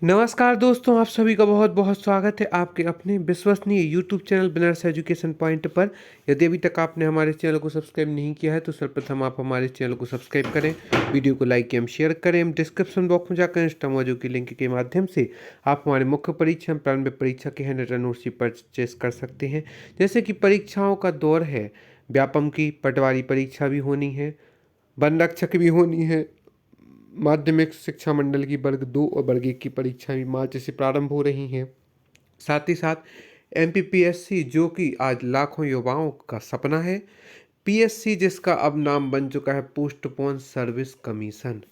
नमस्कार दोस्तों, आप सभी का बहुत बहुत स्वागत है आपके अपने विश्वसनीय यूट्यूब चैनल बिनर्स एजुकेशन पॉइंट पर। यदि अभी तक आपने हमारे चैनल को सब्सक्राइब नहीं किया है तो सर्वप्रथम आप हमारे चैनल को सब्सक्राइब करें, वीडियो को लाइक एवं शेयर करें एवं डिस्क्रिप्शन बॉक्स में जाकर इंस्टा मौजूद की लिंक के माध्यम से आप हमारे मुख्य परीक्षा एवं प्रारंभिक परीक्षा के हैंड रिटन नोट्स परचेस कर सकते हैं। जैसे कि परीक्षाओं का दौर है, व्यापम की पटवारी परीक्षा भी होनी है, वन रक्षक भी होनी है, माध्यमिक शिक्षा मंडल की वर्ग 2 और वर्ग 1 की परीक्षा भी मार्च से प्रारंभ हो रही हैं। साथ ही साथ एमपीपीएससी, जो कि आज लाखों युवाओं का सपना है, पीएससी जिसका अब नाम बन चुका है पोस्टपोन सर्विस कमीशन,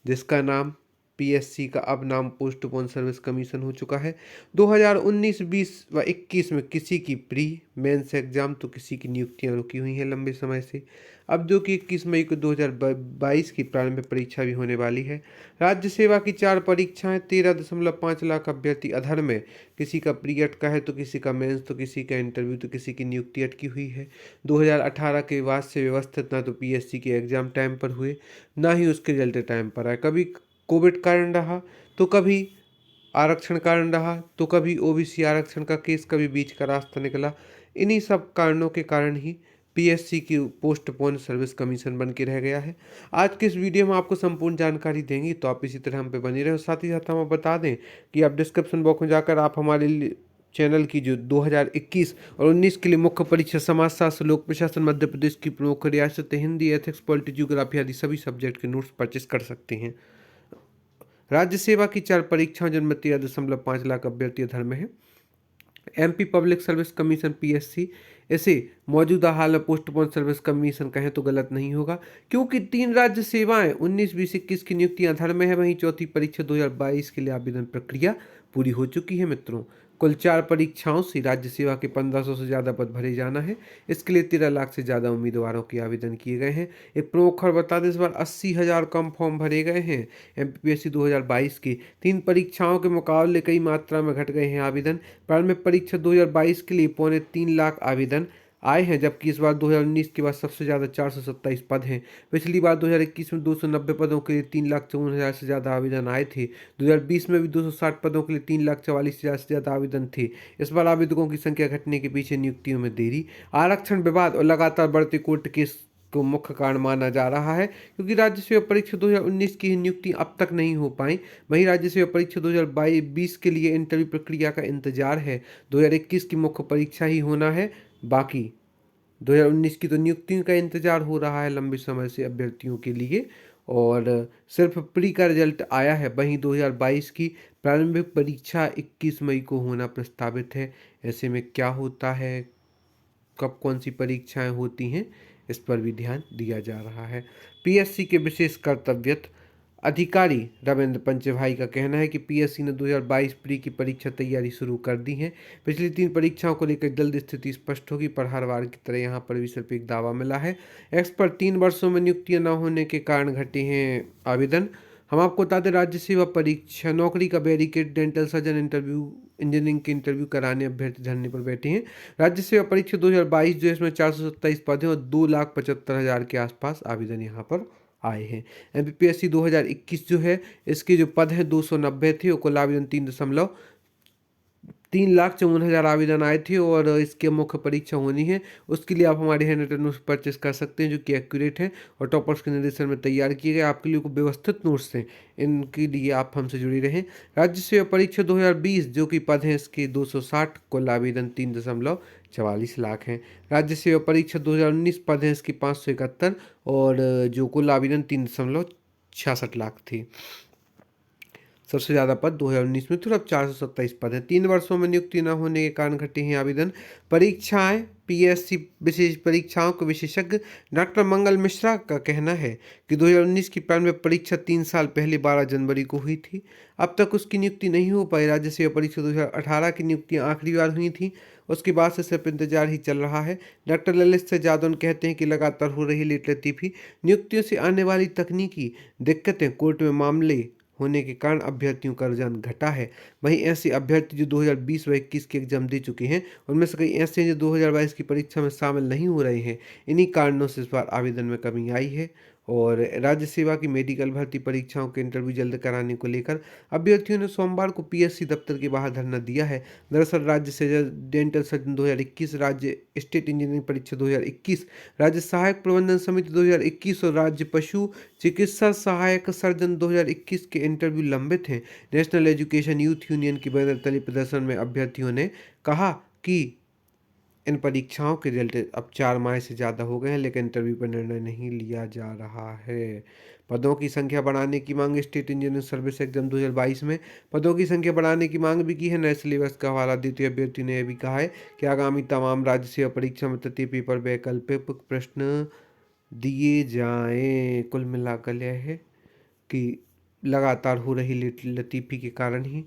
जिसका नाम पीएससी का अब नाम पोस्टपोन सर्विस कमीशन हो चुका है। 2019, 20 व 21 में किसी की प्री मेंस एग्जाम तो किसी की नियुक्तियां रुकी हुई हैं लंबे समय से। अब जो कि 21 मई को 2022 की प्रारंभिक परीक्षा भी होने वाली है। राज्य सेवा की 4 परीक्षाएं, 13.5 लाख अभ्यर्थी अधर में किसी का प्री अटका है तो किसी का मेंस तो किसी का इंटरव्यू तो किसी की नियुक्ति अटकी हुई है। 2018 के बाद से व्यवस्थित ना तो पीएससी के एग्जाम टाइम पर हुए, ना ही उसके रिजल्ट टाइम पर आए। कभी कोविड कारण रहा तो कभी आरक्षण कारण रहा तो कभी ओबीसी आरक्षण का केस, कभी बीच का रास्ता निकला। इन्हीं सब कारणों के कारण ही पीएससी की पोस्टपोन सर्विस कमीशन बन के रह गया है। आज के इस वीडियो में आपको संपूर्ण जानकारी देंगे, तो आप इसी तरह हम पे बने रहे। साथ ही साथ हम बता दें कि आप डिस्क्रिप्शन बॉक्स में जाकर आप हमारे चैनल की जो 2021 और 19 के लिए मुख्य परीक्षा समाजशास्त्र, लोक प्रशासन, मध्य प्रदेश की प्रमुख रियासत, हिंदी, एथिक्स, पॉलिटी, ज्योग्राफी आदि सभी सब्जेक्ट के नोट्स परचेस कर सकते हैं। राज्य सेवा की 4 परीक्षाओं जिनमें 13.5 लाख अभ्यर्थी अधर में है। MP public service commission PSC, इसे मौजूदा हाल में पोस्टपोन सर्विस कमीशन कहें तो गलत नहीं होगा, क्योंकि 3 राज्य सेवाएं 19, 20, 21 की नियुक्तियां अधर में है। वहीं चौथी परीक्षा 2022 के लिए आवेदन प्रक्रिया पूरी हो चुकी है। मित्रों, कुल 4 परीक्षाओं से राज्य सेवा के 1500 से ज़्यादा पद भरे जाना है। इसके लिए 13 लाख से ज़्यादा उम्मीदवारों के आवेदन किए गए हैं। एक प्रमुख खबर बता दें, इस बार 80,000 कम फॉर्म भरे गए हैं। एमपीपीएससी 2022 की 3 परीक्षाओं के मुकाबले कई मात्रा में घट गए हैं आवेदन। प्रारंभिक परीक्षा 2022 के लिए 3.25 लाख आवेदन आए हैं, जबकि इस बार 2019 के बाद सबसे ज़्यादा 427 पद हैं। पिछली बार 2021 में 290 पदों के लिए 3,54,000 से ज़्यादा आवेदन आए थे। 2020 में भी 260 पदों के लिए 3,44,000 से ज़्यादा आवेदन थे। इस बार आवेदकों की संख्या घटने के पीछे नियुक्तियों में देरी, आरक्षण विवाद और लगातार बढ़ते कोर्ट केस को मुख्य कारण माना जा रहा है, क्योंकि राज्य सेवा परीक्षा 2019 की नियुक्ति अब तक नहीं हो पाई। वहीं राज्य सेवा परीक्षा 2022 के लिए इंटरव्यू प्रक्रिया का इंतजार है। 2021 की मुख्य परीक्षा ही होना है, बाकी 2019 की तो नियुक्तियों का इंतजार हो रहा है लंबे समय से अभ्यर्थियों के लिए, और सिर्फ प्री का रिजल्ट आया है। वहीं 2022 की प्रारंभिक परीक्षा 21 मई को होना प्रस्तावित है। ऐसे में क्या होता है, कब कौन सी परीक्षाएं होती हैं, इस पर भी ध्यान दिया जा रहा है। पीएससी के विशेष कर्तव्यत अधिकारी रविंद्र पंचभाई का कहना है कि पीएससी ने 2022 प्री की परीक्षा तैयारी शुरू कर दी है। पिछली 3 परीक्षाओं को लेकर जल्द स्थिति स्पष्ट होगी, पर हर बार की तरह यहाँ पर भी सिर्फ एक दावा मिला है। एक्सपर्ट 3 वर्षों में नियुक्तियां न होने के कारण घटे हैं आवेदन। हम आपको बता दें, राज्य सेवा परीक्षा नौकरी का barricade, dental surgeon interview, engineering के इंटरव्यू कराने अभ्यर्थी धरने पर बैठे हैं। राज्य सेवा परीक्षा 2022 जो इसमें 427 पद हैं और 2,75,000 के आसपास आवेदन यहाँ पर आए हैं। एमपीपीएससी 2021 जो है, इसके जो पद हैं 290 थे और कुल आवेदन 3,54,000 आवेदन आए थे, और इसके मुख्य परीक्षा होनी है। उसके लिए आप हमारे हैंड रिटन नोट्स परचेस कर सकते हैं, जो कि एक्यूरेट हैं और टॉपर्स के निर्देशन में तैयार किए गए आपके लिए व्यवस्थित नोट्स हैं। इनके लिए आप हमसे जुड़े रहें। राज्य सेवा परीक्षा 2020 जो कि पद हैं इसके 260, कुल आवेदन 3.44 लाख हैं। राज्य सेवा परीक्षा 2019 पद हैं इसकी 571, और जो कुल आवेदन 3.66 लाख थे। सबसे ज़्यादा पद 2019 में थे, अब 427 पद हैं। 3 वर्षों में नियुक्ति न होने के कारण घटे हैं आवेदन। परीक्षाएं पीएससी विशेष परीक्षाओं के विशेषज्ञ डॉक्टर मंगल मिश्रा का कहना है कि 2019 की प्रारंभिक परीक्षा 3 साल पहले 12 जनवरी को हुई थी। अब तक उसकी नियुक्ति नहीं हो पाई। राज्य सेवा परीक्षा 2018 की नियुक्तियां आखिरी बार हुई थी, उसके बाद से सिर्फ इंतजार ही चल रहा है। डॉक्टर ललित से जादौन कहते हैं कि लगातार हो रही लेट लतीफ़ी नियुक्तियों से आने वाली तकनीकी दिक्कतें, कोर्ट में मामले होने के कारण अभ्यर्थियों का रुझान घटा है। वहीं ऐसे अभ्यर्थी जो 2020 व 21 के एग्जाम दे चुके हैं, उनमें से कई ऐसे हैं जो 2022 की परीक्षा में शामिल नहीं हो रहे हैं। इन्हीं कारणों से इस बार आवेदन में कमी आई है, और राज्य सेवा की मेडिकल भर्ती परीक्षाओं के इंटरव्यू जल्द कराने को लेकर अभ्यर्थियों ने सोमवार को पीएससी दफ्तर के बाहर धरना दिया है। दरअसल राज्य से डेंटल सर्जन 2021, राज्य स्टेट इंजीनियरिंग परीक्षा 2021, राज्य सहायक प्रबंधन समिति 2021 और राज्य पशु चिकित्सा सहायक सर्जन 2021 के इंटरव्यू लंबित हैं। नेशनल एजुकेशन यूथ यूनियन की बैनर तले प्रदर्शन में अभ्यर्थियों ने कहा कि इन परीक्षाओं के रिजल्ट अब 4 माह से ज़्यादा हो गए हैं, लेकिन इंटरव्यू पर निर्णय नहीं लिया जा रहा है। पदों की संख्या बढ़ाने की मांग। स्टेट इंजीनियरिंग सर्विस एग्जाम 2022 में पदों की संख्या बढ़ाने की मांग भी की है। नए सिलेबस का हवाला देते हुए अभ्यर्थी ने यह भी कहा है कि आगामी तमाम राज्य सेवा परीक्षा में तृतीय पेपर वैकल्पिक प्रश्न दिए जाएं। कुल मिलाकर यह है कि लगातार हो रही लतीफ़ी के कारण ही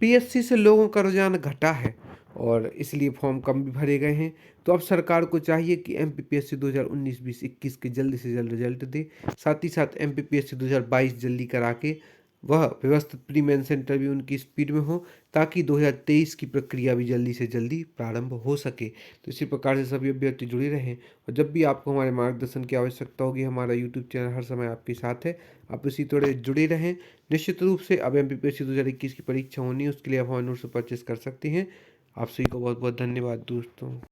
पीएससी से लोगों का रुझान घटा है और इसलिए फॉर्म कम भी भरे गए हैं। तो अब सरकार को चाहिए कि एमपीपीएससी 2019-20-21 के जल्द से जल्द रिजल्ट दे। साथ ही साथ एमपीपीएससी 2022 जल्दी करा के वह व्यवस्थित प्री मेंस इंटरव्यू उनकी स्पीड में हो, ताकि 2023 की प्रक्रिया भी जल्दी से जल्दी प्रारंभ हो सके। तो इसी प्रकार से सभी अभ्यर्थी जुड़े रहें और जब भी आपको हमारे मार्गदर्शन की आवश्यकता होगी, हमारा यूट्यूब चैनल हर समय आपके साथ है। आप इसी तरह जुड़े रहें। निश्चित रूप से अब एमपीपीएससी 2021 की परीक्षा होनी है, उसके लिए आप हमारे नोट से परचेस कर सकते हैं। आप सभी को बहुत बहुत धन्यवाद दोस्तों।